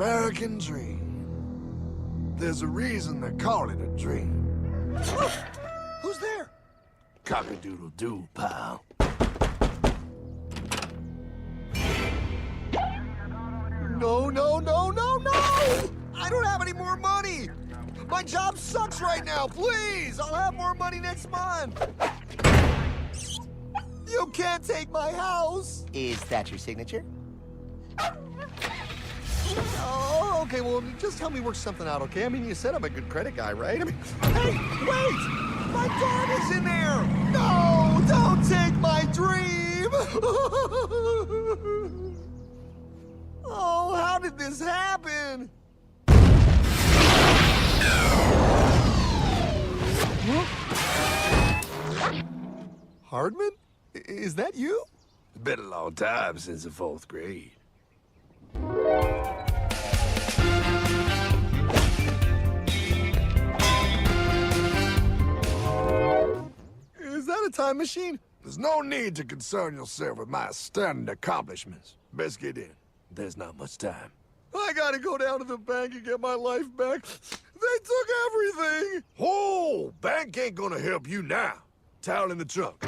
American dream. There's a reason they call it a dream. Who's there? Cock-a-doodle-doo, pal. No, no, no, no, no! I don't have any more money! My job sucks right now, please! I'll have more money next month! You can't take my house! Is that your signature? Oh, okay, well, just help me work something out, okay? I mean, you said I'm a good credit guy, right? I mean, hey, wait! My dog is in there! No, don't take my dream! Oh, how did this happen? Hardman? Is that you? It's been a long time since the 4th grade. Is that a time machine? There's no need to concern yourself with my stunning accomplishments. Best get in. There's not much time. I gotta go down to the bank and get my life back. They took everything! Oh, bank ain't gonna help you now. Towel in the trunk.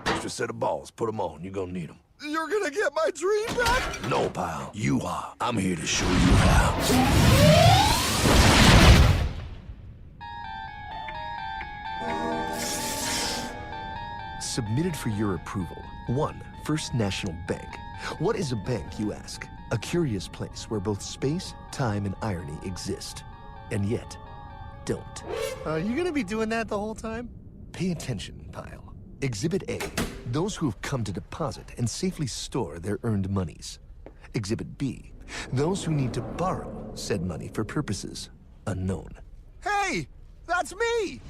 Extra set of balls. Put them on. You're gonna need them. You're gonna get my dream back? No, pal. You are. I'm here to show you how. Submitted for your approval. 1. First National Bank. What is a bank, you ask? A curious place where both space, time, and irony exist. And yet, don't. You gonna be doing that the whole time? Pay attention, pile. Exhibit A. Those who have come to deposit and safely store their earned monies. Exhibit B. Those who need to borrow said money for purposes unknown. Hey! That's me!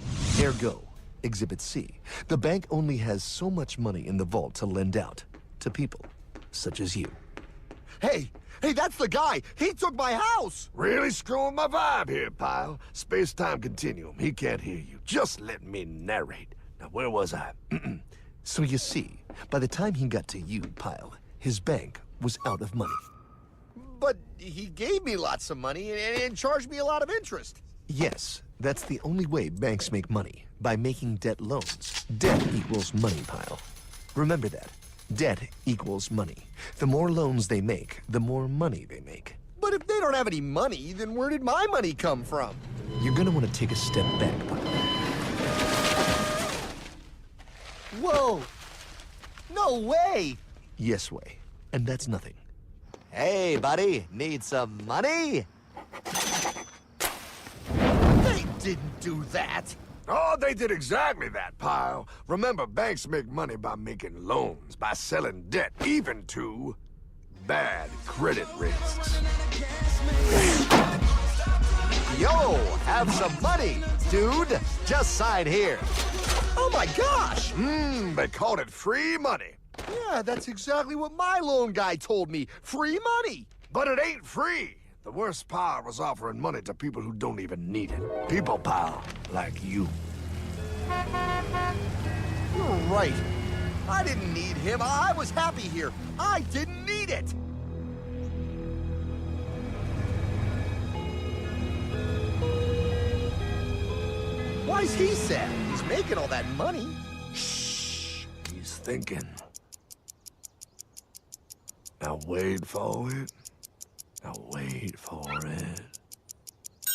Ergo, Exhibit C. The bank only has so much money in the vault to lend out to people such as you. Hey! Hey, that's the guy! He took my house! Really screwing my vibe here, pal. Space-time continuum. He can't hear you. Just let me narrate. Now, where was I? So you see, by the time he got to you, pile, his bank was out of money. But he gave me lots of money and charged me a lot of interest. Yes, that's the only way banks make money, by making debt loans. Debt equals money, pile. Remember that. Debt equals money. The more loans they make, the more money they make. But if they don't have any money, then where did my money come from? You're gonna want to take a step back, pile. Whoa! No way! Yes way. And that's nothing. Hey, buddy, need some money? They didn't do that! Oh, they did exactly that, pal. Remember, banks make money by making loans, by selling debt, even to bad credit risks. Yo, have some money, dude. Just sign here. Oh my gosh! They called it free money. Yeah, that's exactly what my loan guy told me. Free money! But it ain't free. The worst part was offering money to people who don't even need it. People, pal, like you. You're right. I didn't need him. I was happy here. I didn't need it. Why's he sad? He's making all that money. Shh. He's thinking. Now wait for it. Now wait for it.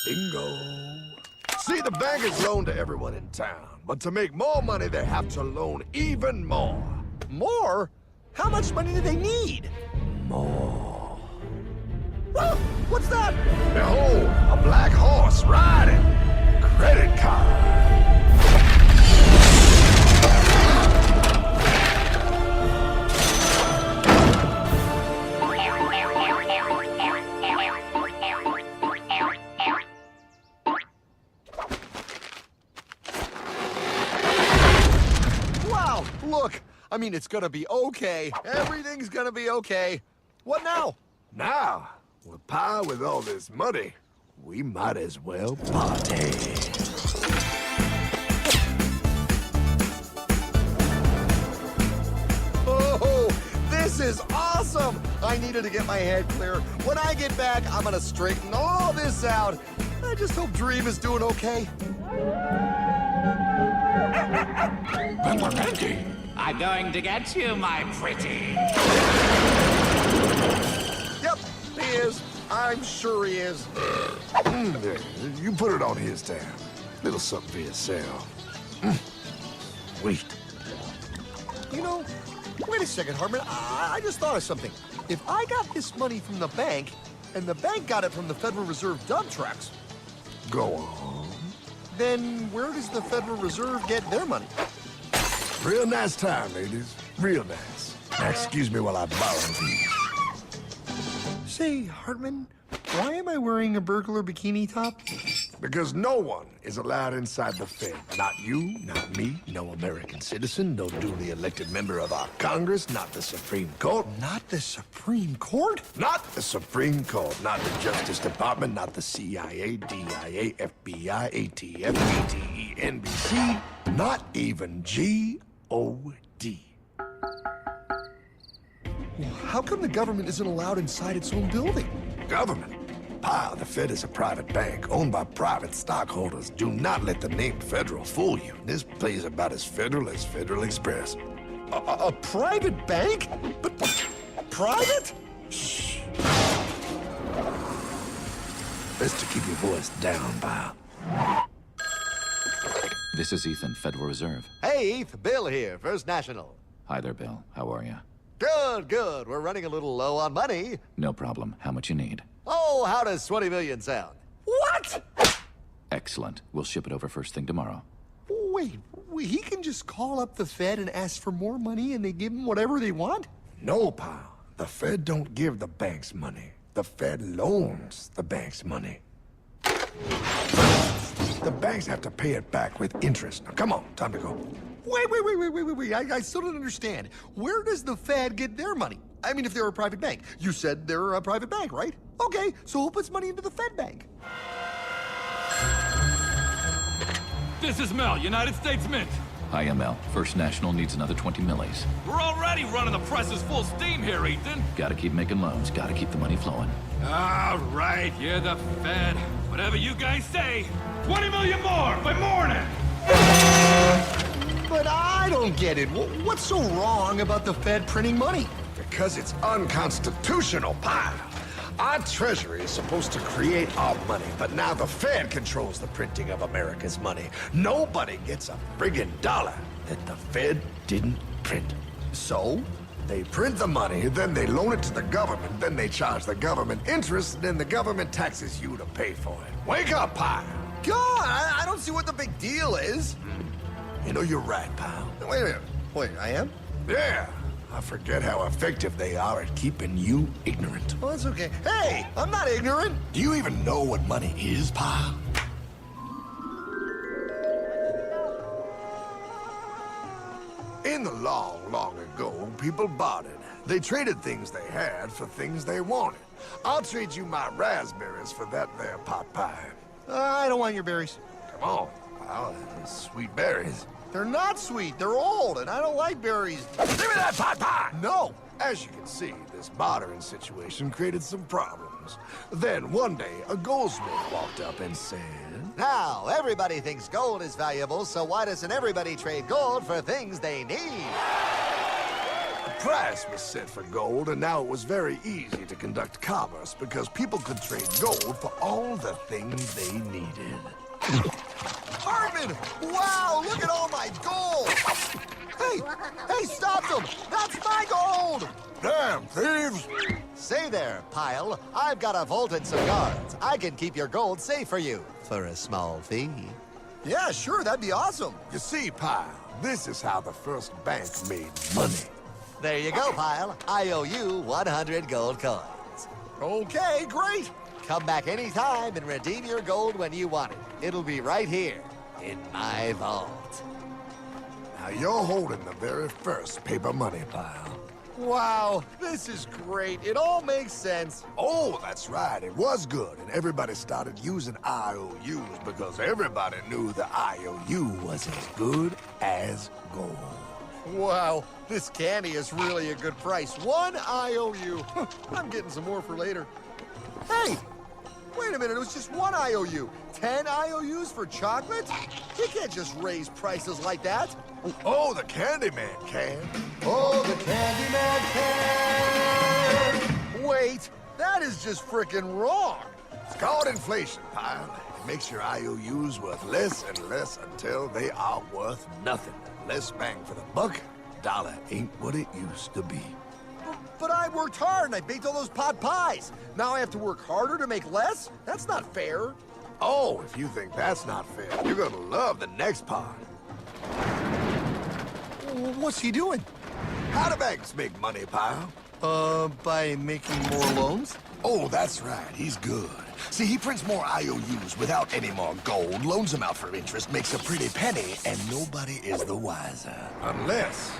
Bingo. See, the bankers loan to everyone in town. But to make more money, they have to loan even more. More? How much money do they need? More. Ah, what's that? Behold, a black horse riding. Credit card. Wow, look. I mean, it's gonna be okay. Everything's gonna be okay. What now? Now, with pie with all this money, we might as well party. Oh, this This is awesome! I needed to get my head clear. When I get back, I'm gonna straighten all this out. I just hope Dream is doing okay. I'm going to get you, my pretty. Yep, he is. I'm sure he is. There, you put it on his tab. Little something for yourself. Wait. You know, wait a second, Hartman. I just thought of something. If I got this money from the bank, and the bank got it from the Federal Reserve dump trucks, Go on. then where does the Federal Reserve get their money? Real nice time, ladies. Real nice. Now, excuse me while I borrow these. Say, Hartman, why am I wearing a burglar bikini top? Because no one is allowed inside the Fed. Not you, not me, no American citizen, no duly elected member of our Congress, not the Supreme Court. Not the Supreme Court? Not the Supreme Court, not the Justice Department, not the CIA, DIA, FBI, ATF, ATE, NBC, not even G.O.D. How come the government isn't allowed inside its own building? Government? The Fed is a private bank owned by private stockholders. Do not let the name Federal fool you. This place is about as federal as Federal Express. A private bank? But private? Shh. Best to keep your voice down, pal. This is Ethan, Federal Reserve. Hey, Eth, Bill here, First National. Hi there, Bill. How are you? Good, good. We're running a little low on money. No problem. How much you need? Oh, how does 20 million sound? What? Excellent. We'll ship it over first thing tomorrow. Wait, he can just call up the Fed and ask for more money and they give him whatever they want? No, pal. The Fed don't give the banks money. The Fed loans the banks money. The banks have to pay it back with interest. Now, come on, time to go. Wait. I still don't understand. Where does the Fed get their money? I mean, if they're a private bank. You said they're a private bank, right? Okay, so who puts money into the Fed bank? This is Mel, United States Mint. Hi, ML. First National needs another 20 millis. We're already running the presses full steam here, Ethan. Gotta keep making loans. Gotta keep the money flowing. All right, you're the Fed. Whatever you guys say. 20 million more by morning. But I don't get it. What's so wrong about the Fed printing money? Because it's unconstitutional, pal. Our Treasury is supposed to create our money, but now the Fed controls the printing of America's money. Nobody gets a friggin' dollar that the Fed didn't print. So? They print the money, then they loan it to the government, then they charge the government interest, and then the government taxes you to pay for it. Wake up, pal. God, I don't see what the big deal is. You know, you're right, pal. Wait a minute. Wait, I am? Yeah. I forget how effective they are at keeping you ignorant. Well, that's okay. Hey, I'm not ignorant. Do you even know what money is, pal? In the long, long ago, people bartered. They traded things they had for things they wanted. I'll trade you my raspberries for that there pot pie. I don't want your berries. Come on, pal. Sweet berries. They're not sweet. They're old, and I don't like berries. Give me that pot pie! No. As you can see, this bartering situation created some problems. Then one day, a goldsmith walked up and said, Now, everybody thinks gold is valuable, so why doesn't everybody trade gold for things they need? a price was set for gold, and now it was very easy to conduct commerce because people could trade gold for all the things they needed. Hartman! Wow, look at all my gold! Hey, stop them! That's my gold! Damn thieves! Say there, Pile. I've got a vault and some guards. I can keep your gold safe for you for a small fee. Yeah, sure, that'd be awesome. You see, pal, this is how the first bank made money. There you go, Pile. I owe you 100 gold coins. Okay, great. Come back anytime and redeem your gold when you want it. It'll be right here in my vault. Now you're holding the very first paper money, pal. Wow, this is great. It all makes sense. Oh, that's right. It was good, and everybody started using IOUs because everybody knew the IOU was as good as gold. Wow, This candy is really a good price. 1 IOU. I'm getting some more for later. Hey! Wait a minute, it was just 1 IOU. 10 IOUs for chocolate? You can't just raise prices like that. Oh, the Candyman can. Oh, the Candyman can! Wait, that is just frickin' wrong. It's called inflation, pal. It makes your IOUs worth less and less until they are worth nothing. Less bang for the buck. Dollar ain't what it used to be. But I worked hard and I baked all those pot pies. Now I have to work harder to make less? That's not fair. Oh, if you think that's not fair, you're gonna love the next part. What's he doing? How do banks make money, pal? By making more loans? Oh, that's right. He's good. See, he prints more IOUs without any more gold, loans them out for interest, makes a pretty penny, and nobody is the wiser. Unless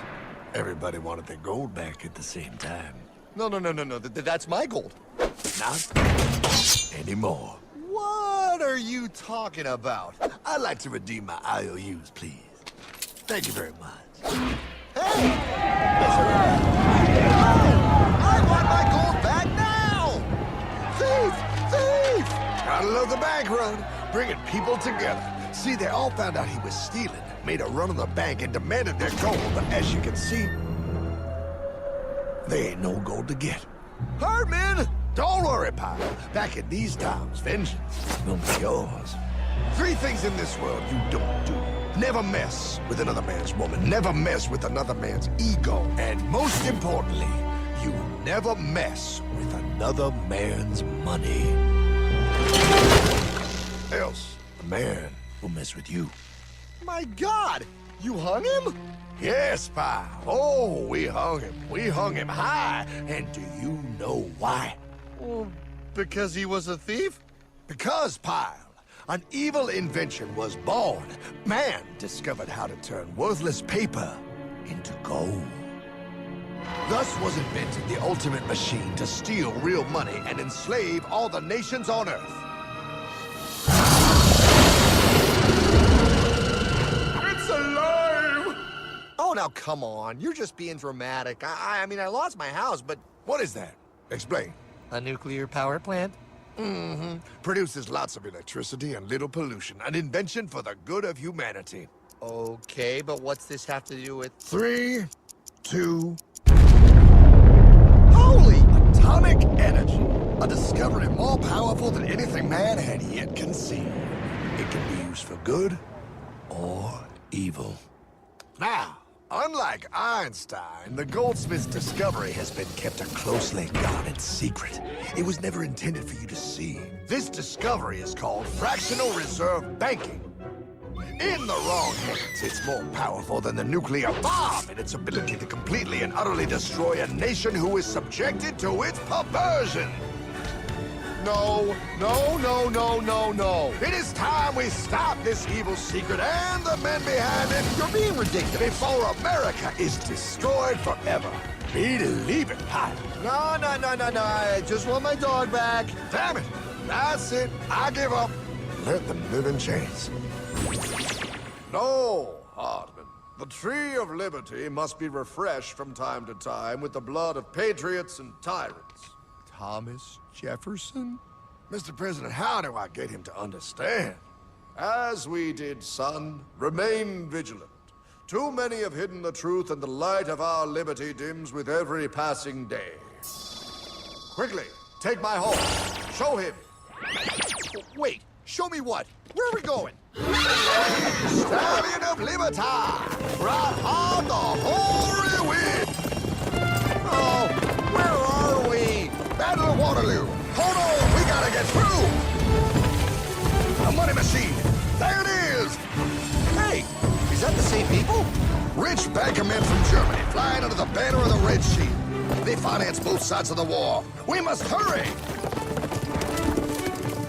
everybody wanted their gold back at the same time. No. That's my gold. Not anymore. What are you talking about? I'd like to redeem my IOUs, please. Thank you very much. Hey! I want my gold back now! Thief! Gotta love the bank run, bringing people together. See, they all found out he was stealing, made a run on the bank, and demanded their gold. But as you can see, there ain't no gold to get. Hardman! Don't worry, pal. Back in these times, vengeance will be yours. 3 things in this world you don't do. Never mess with another man's woman. Never mess with another man's ego. And most importantly, you never mess with another man's money. Else, the man will mess with you. My God! You hung him? Yes, pal. Oh, we hung him. We hung him high. And do you know why? Well, because he was a thief? Because, pal, an evil invention was born. Man discovered how to turn worthless paper into gold. Thus was invented the ultimate machine to steal real money and enslave all the nations on Earth. It's alive! Oh, now come on. You're just being dramatic. I mean, I lost my house, but... What is that? Explain. A nuclear power plant? Mm-hmm. Produces lots of electricity and little pollution. An invention for the good of humanity. Okay, but what's this have to do with... 3, 2... Holy! Atomic energy. A discovery more powerful than anything man had yet conceived. It can be used for good or evil. Now, unlike Einstein, the goldsmith's discovery has been kept a closely guarded secret. It was never intended for you to see. This discovery is called fractional reserve banking. In the wrong hands, it's more powerful than the nuclear bomb in its ability to completely and utterly destroy a nation who is subjected to its perversion. No. It is time we stop this evil secret and the men behind it. You're being ridiculous. Before America is destroyed forever. Believe it, pilot. No. I just want my dog back. Damn it. That's it. I give up. Let them live in chains. No, Hardman. The tree of liberty must be refreshed from time to time with the blood of patriots and tyrants. Thomas Jefferson? Mr. President, how do I get him to understand? As we did, son, remain vigilant. Too many have hidden the truth, and the light of our liberty dims with every passing day. Quickly, take my horse. Show him. Wait, show me what? Where are we going? Stallion of Liberty! Brought on the hoary wind! Oh, where are we? Battle of Waterloo! Hold on, we gotta get through! A money machine! There it is! Hey, is that the same people? Rich banker men from Germany flying under the banner of the Red Shield. They finance both sides of the war. We must hurry!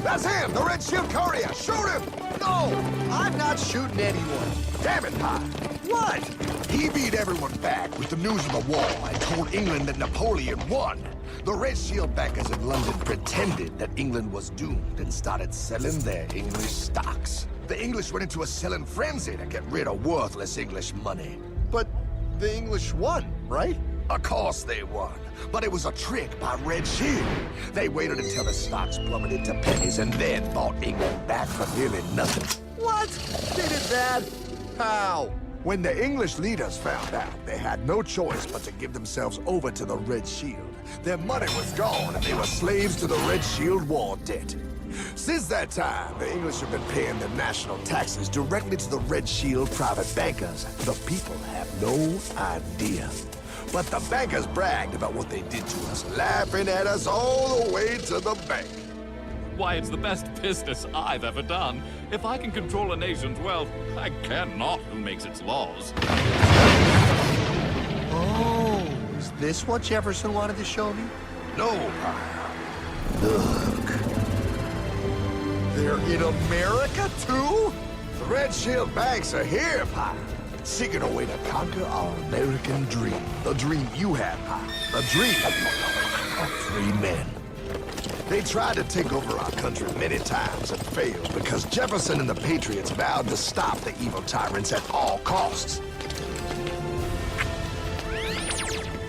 That's him, the Red Shield courier! Shoot him! No, I'm not shooting anyone. Damn it, Pop! What? He beat everyone back with the news of the war and told England that Napoleon won. The Red Shield backers in London pretended that England was doomed and started selling their English stocks. The English went into a selling frenzy to get rid of worthless English money. But The English won, right? Of course they won. But it was a trick by Red Shield. They waited until the stocks plummeted to pennies and then bought England back for nearly nothing. What? They did that? How? When the English leaders found out, they had no choice but to give themselves over to the Red Shield. Their money was gone, and they were slaves to the Red Shield war debt. Since that time, the English have been paying their national taxes directly to the Red Shield private bankers. The people have no idea. But the bankers bragged about what they did to us, laughing at us all the way to the bank. Why, it's the best business I've ever done. If I can control a nation's wealth, I care not who makes its laws. Oh, is this what Jefferson wanted to show me? No, Pyle. Look. They're in America, too? The Red Shield banks are here, Pyle. Seeking a way to conquer our American dream. The dream you have, Pyle. The dream of free men. They tried to take over our country many times and failed because Jefferson and the Patriots vowed to stop the evil tyrants at all costs.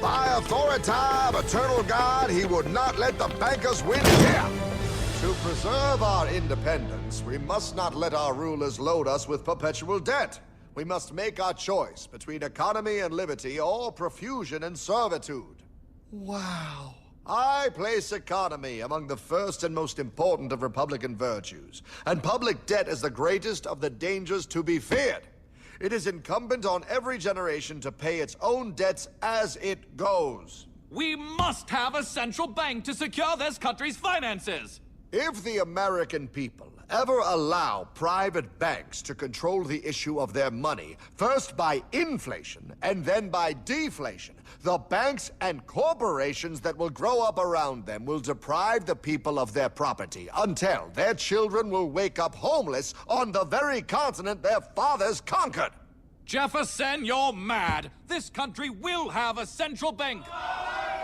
By authority of eternal God, he would not let the bankers win here. To preserve our independence, we must not let our rulers load us with perpetual debt. We must make our choice between economy and liberty or profusion and servitude. Wow. I place economy among the first and most important of Republican virtues, and public debt is the greatest of the dangers to be feared. It is incumbent on every generation to pay its own debts as it goes. We must have a central bank to secure this country's finances. If the American people ever allow private banks to control the issue of their money, first by inflation and then by deflation, the banks and corporations that will grow up around them will deprive the people of their property until their children will wake up homeless on the very continent their fathers conquered. Jefferson, you're mad. This country will have a central bank.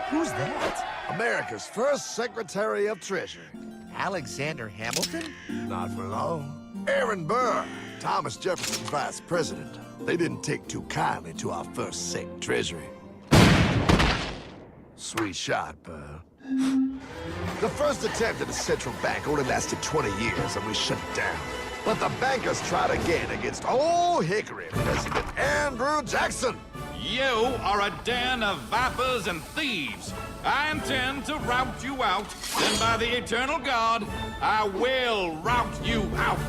Who's that? America's first Secretary of Treasury. Alexander Hamilton? Not for long. Aaron Burr, Thomas Jefferson's vice president. They didn't take too kindly to our first Sec Treasury. Sweet shot, Burr. The first attempt at a central bank only lasted 20 years and we shut it down. But the bankers tried again against Old Hickory, President Andrew Jackson. You are a den of vipers and thieves. I intend to rout you out, and by the eternal God, I will rout you out.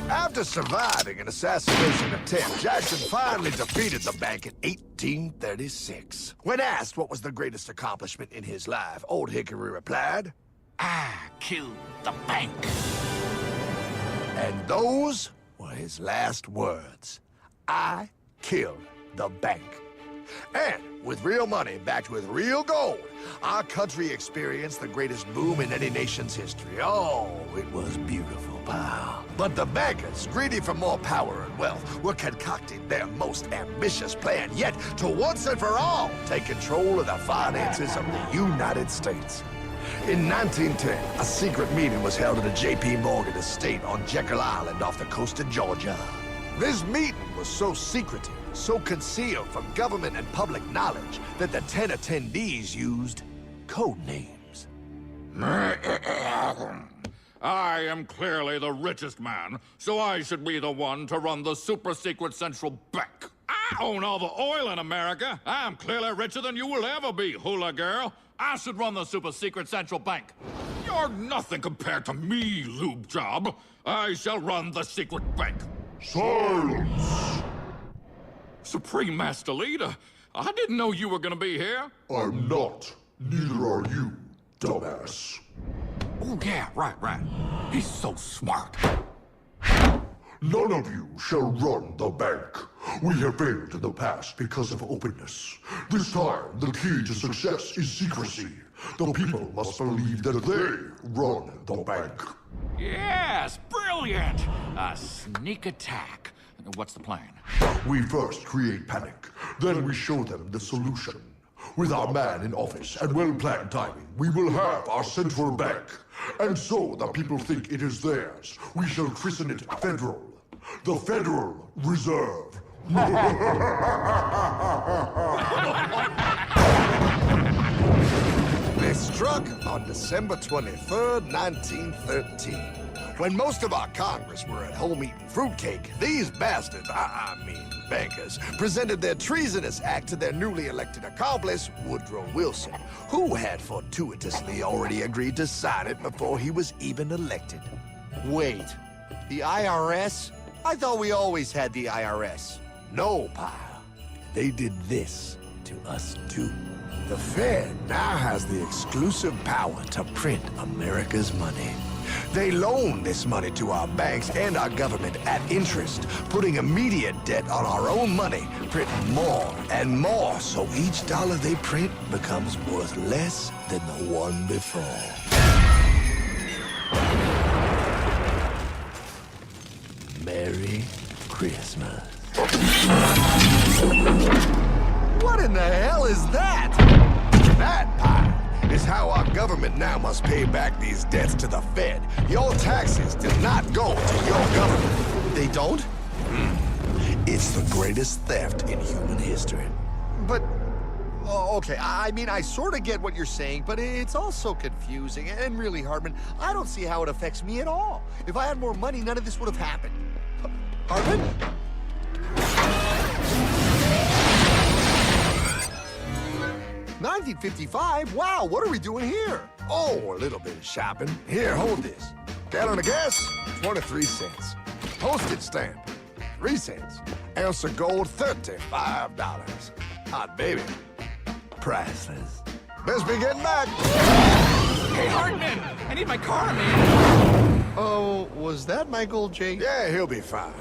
After surviving an assassination attempt, Jackson finally defeated the bank in 1836. When asked what was the greatest accomplishment in his life, Old Hickory replied, I killed the bank. and those were his last words. I killed the bank. And with real money backed with real gold, our country experienced the greatest boom in any nation's history. Oh, it was beautiful, pal. But the bankers, greedy for more power and wealth, were concocting their most ambitious plan yet to once and for all take control of the finances of the United States. In 1910, a secret meeting was held at the J.P. Morgan estate on Jekyll Island off the coast of Georgia. This meeting was so secretive, so concealed from government and public knowledge that the 10 attendees used code names. I am clearly the richest man, so I should be the one to run the super-secret central bank. I own all the oil in America. I'm clearly richer than you will ever be, hula girl. I should run the super-secret central bank. You're nothing compared to me, lube job. I shall run the secret bank. Silence! Supreme Master Leader, I didn't know you were gonna be here. I'm not. Neither are you, dumbass. Oh, yeah, right. He's so smart. None of you shall run the bank. We have failed in the past because of openness. This time, the key to success is secrecy. The people must believe that they run the bank. Yes, brilliant! A sneak attack. What's the plan? We first create panic, then we show them the solution. With our man in office and well-planned timing, we will have our central bank. And so the people think it is theirs. We shall christen it Federal. The Federal Reserve They struck on December 23rd, 1913. When most of our Congress were at home eating fruitcake, these bastards, I mean bankers, presented their treasonous act to their newly elected accomplice, Woodrow Wilson, who had fortuitously already agreed to sign it before he was even elected. Wait, the IRS? I thought we always had the IRS. No, pal. They did this to us too. The Fed now has the exclusive power to print America's money. They loan this money to our banks and our government at interest, putting immediate debt on our own money, printing more and more, so each dollar they print becomes worth less than the one before. Merry Christmas. What in the hell is that? That, pal, is how our government now must pay back these debts to the Fed. Your taxes do not go to your government. They don't? It's the greatest theft in human history. But, oh, okay, I mean, I sort of get what you're saying, but it's all so confusing. And really, Hartman, I don't see how it affects me at all. If I had more money, none of this would have happened. Hartman? 1955? Wow, what are we doing here? Oh, a little bit of shopping. Here, hold this. Gallon of gas, 23 cents. Postage stamp, 3 cents. Ounce of gold, $35. Hot baby, priceless. Best be getting back. Hey, Hartman! I need my car, man! Oh, was that my gold, Jay? Yeah, he'll be fine.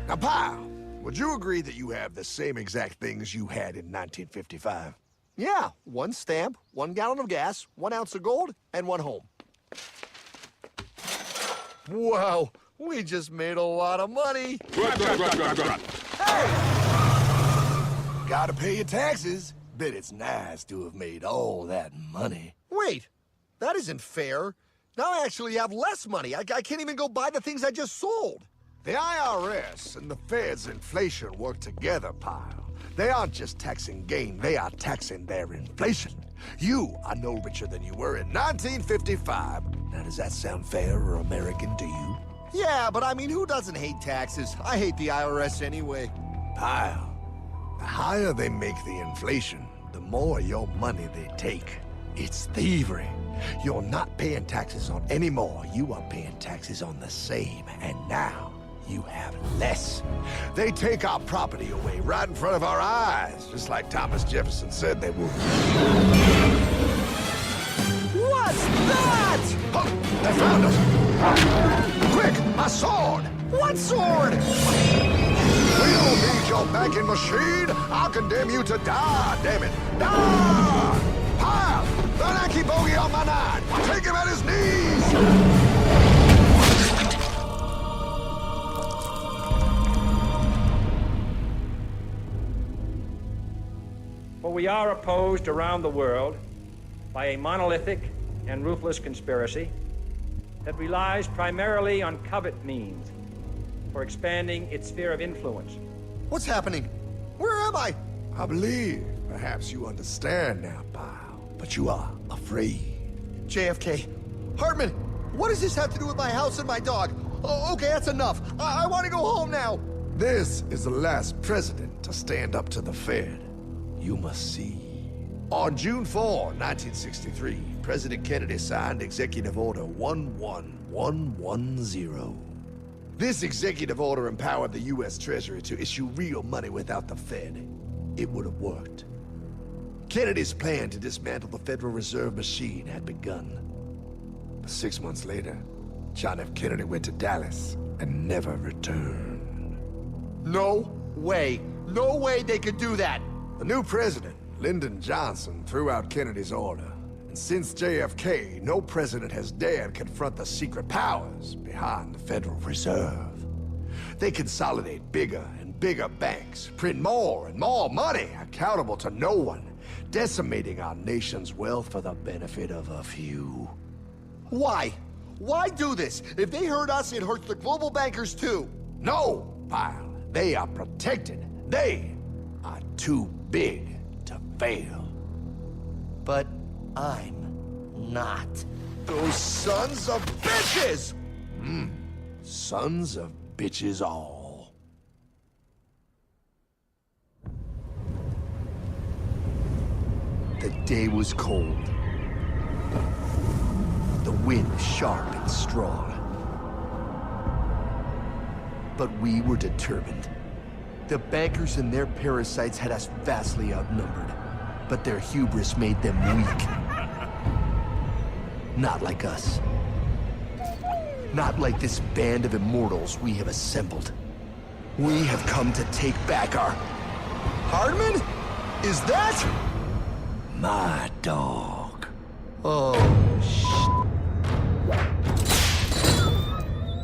Now, pal, would you agree that you have the same exact things you had in 1955? Yeah, 1 stamp, 1 gallon of gas, 1 ounce of gold, and 1 home. Wow, we just made a lot of money. Gotta pay your taxes. Bet it's nice to have made all that money. Wait, that isn't fair. Now I actually have less money. I can't even go buy the things I just sold. The IRS and the Fed's inflation work together, pal. They aren't just taxing gain, they are taxing their inflation. You are no richer than you were in 1955. Now, does that sound fair or American to you? Yeah, but I mean, who doesn't hate taxes? I hate the IRS anyway. Pal, the higher they make the inflation, the more your money they take. It's thievery. You're not paying taxes on any more. You are paying taxes on the same. And now, you have less. They take our property away right in front of our eyes, just like Thomas Jefferson said they would. What's that? Oh, they found us! Quick, my sword! What sword? We don't need your banking machine! I'll condemn you to die, damn it! Die! Pile! The lanky bogey on my 9! Take him at his knees! For we are opposed around the world by a monolithic and ruthless conspiracy that relies primarily on covert means for expanding its sphere of influence. What's happening? Where am I? I believe perhaps you understand now, pal, but you are afraid. JFK. Hartman, what does this have to do with my house and my dog? Oh, okay, that's enough. I want to go home now. This is the last president to stand up to the Fed. You must see. On June 4, 1963, President Kennedy signed Executive Order 11110. This executive order empowered the U.S. Treasury to issue real money without the Fed. It would have worked. Kennedy's plan to dismantle the Federal Reserve machine had begun. But 6 months later, John F. Kennedy went to Dallas and never returned. No way. No way they could do that. The new president, Lyndon Johnson, threw out Kennedy's order. And since JFK, no president has dared confront the secret powers behind the Federal Reserve. They consolidate bigger and bigger banks, print more and more money, accountable to no one, decimating our nation's wealth for the benefit of a few. Why? Why do this? If they hurt us, it hurts the global bankers too. No, pal. They are protected. They are too big to fail. But I'm not. Those sons of bitches! Sons of bitches all. The day was cold. The wind sharp and strong. But we were determined. The bankers and their parasites had us vastly outnumbered, but their hubris made them weak. Not like us. Not like this band of immortals we have assembled. We have come to take back our... Hardman? Is that... My dog. Oh,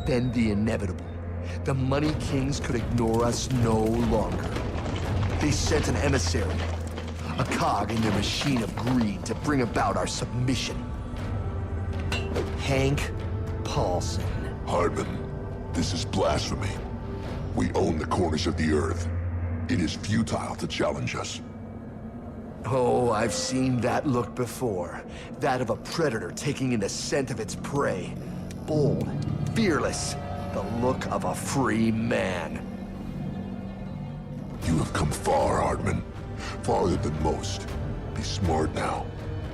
Then the inevitable. The Money Kings could ignore us no longer. They sent an emissary, a cog in their machine of greed to bring about our submission. Hank Paulson. Hardman, this is blasphemy. We own the corners of the earth. It is futile to challenge us. Oh, I've seen that look before. That of a predator taking in the scent of its prey. Bold, fearless, the look of a free man. You have come far, Hardman. Farther than most. Be smart now.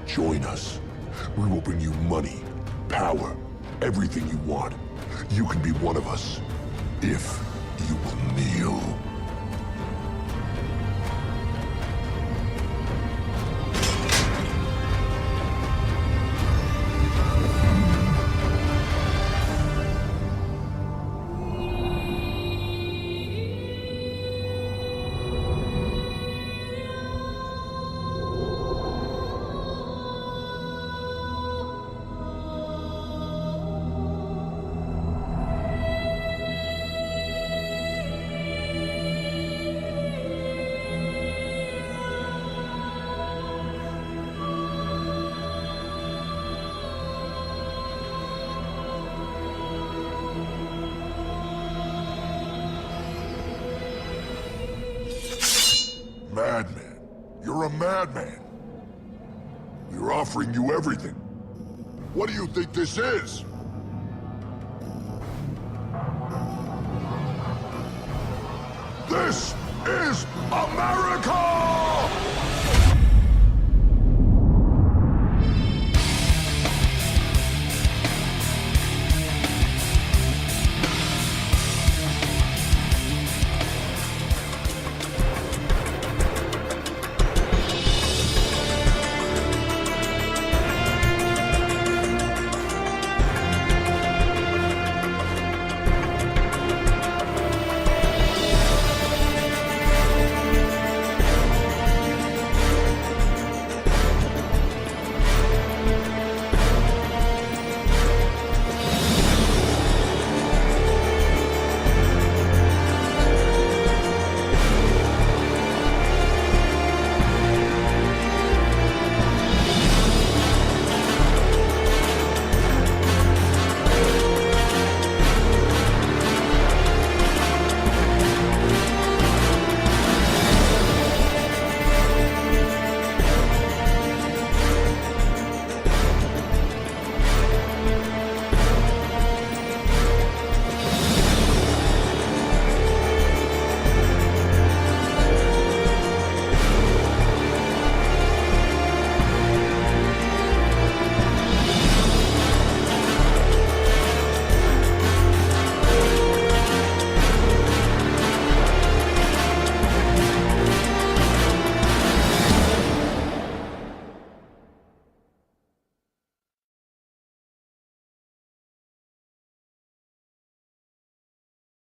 Join us. We will bring you money, power, everything you want. You can be one of us, if you will kneel. Madman. You're a madman. We're offering you everything. What do you think this is? This is America!